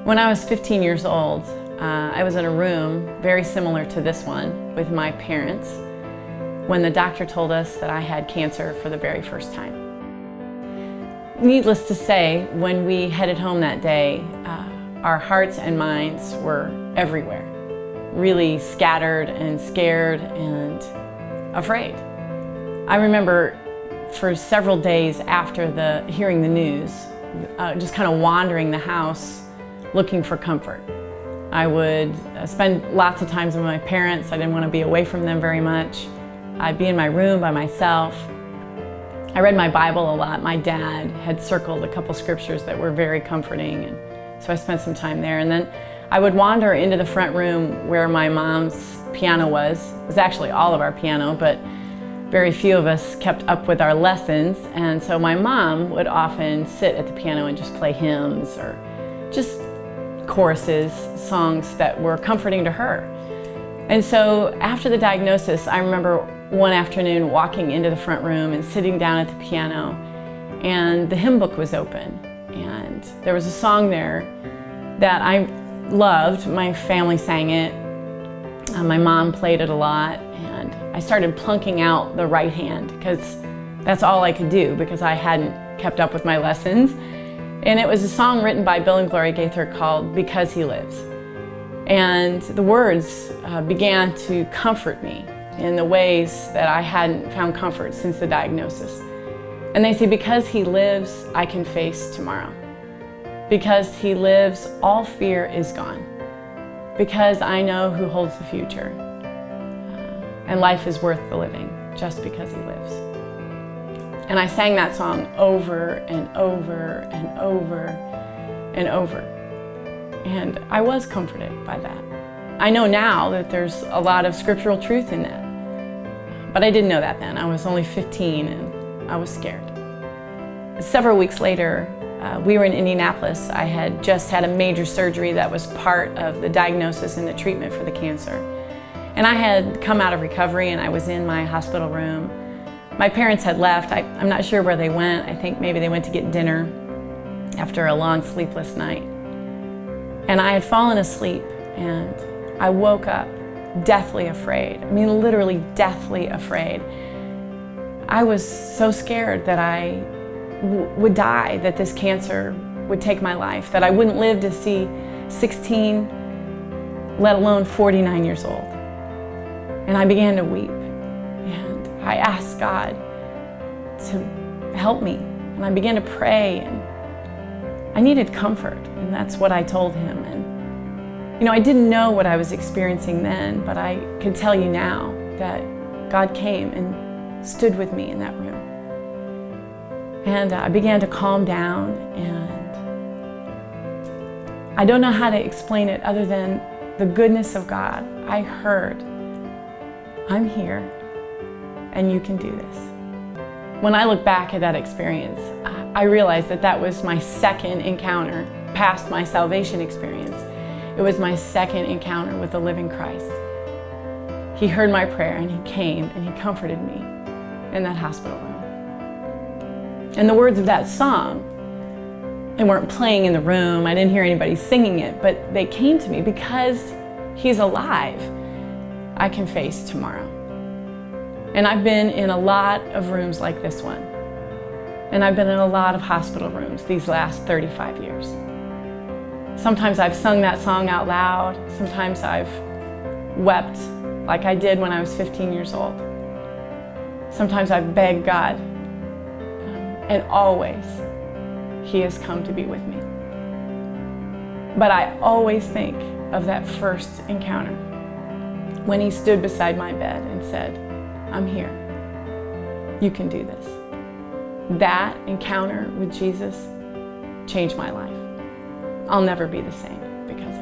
When I was 15 years old, I was in a room very similar to this one with my parents when the doctor told us that I had cancer for the very first time. Needless to say, when we headed home that day, our hearts and minds were everywhere, really scattered and scared and afraid. I remember for several days after hearing the news, just kind of wandering the house looking for comfort. I would spend lots of times with my parents. I didn't want to be away from them very much. I'd be in my room by myself. I read my Bible a lot. My dad had circled a couple scriptures that were very comforting, and so I spent some time there. And then I would wander into the front room where my mom's piano was. It was actually all of our piano, but very few of us kept up with our lessons, and so my mom would often sit at the piano and just play hymns or just choruses, songs that were comforting to her. And so after the diagnosis, I remember one afternoon walking into the front room and sitting down at the piano, and the hymn book was open, and there was a song there that I loved. My family sang it. My mom played it a lot, and I started plunking out the right hand because that's all I could do because I hadn't kept up with my lessons. And it was a song written by Bill and Gloria Gaither called "Because He Lives." And the words began to comfort me in the ways that I hadn't found comfort since the diagnosis. And they say, because He lives, I can face tomorrow. Because He lives, all fear is gone. Because I know who holds the future. And life is worth the living just because He lives. And I sang that song over and over and over and over. And I was comforted by that. I know now that there's a lot of scriptural truth in that. But I didn't know that then. I was only 15 and I was scared. Several weeks later, we were in Indianapolis. I had just had a major surgery that was part of the diagnosis and the treatment for the cancer. And I had come out of recovery and I was in my hospital room. My parents had left. I'm not sure where they went. I think maybe they went to get dinner after a long sleepless night. And I had fallen asleep and I woke up deathly afraid. I mean, literally deathly afraid. I was so scared that I would die, that this cancer would take my life, that I wouldn't live to see 16, let alone 49 years old. And I began to weep. And I asked God to help me. And I began to pray, and I needed comfort, and that's what I told Him. And you know, I didn't know what I was experiencing then, but I can tell you now that God came and stood with me in that room. And I began to calm down, and I don't know how to explain it other than the goodness of God. I heard, I'm here, and you can do this. When I look back at that experience, I realized that that was my second encounter past my salvation experience. It was my second encounter with the living Christ. He heard my prayer, and He came and He comforted me in that hospital room. And the words of that song, they weren't playing in the room. I didn't hear anybody singing it, but they came to me. Because He's alive, I can face tomorrow. And I've been in a lot of rooms like this one. And I've been in a lot of hospital rooms these last 35 years. Sometimes I've sung that song out loud. Sometimes I've wept like I did when I was 15 years old. Sometimes I've begged God. And always, He has come to be with me. But I always think of that first encounter when He stood beside my bed and said, I'm here. You can do this. That encounter with Jesus changed my life. I'll never be the same because of it.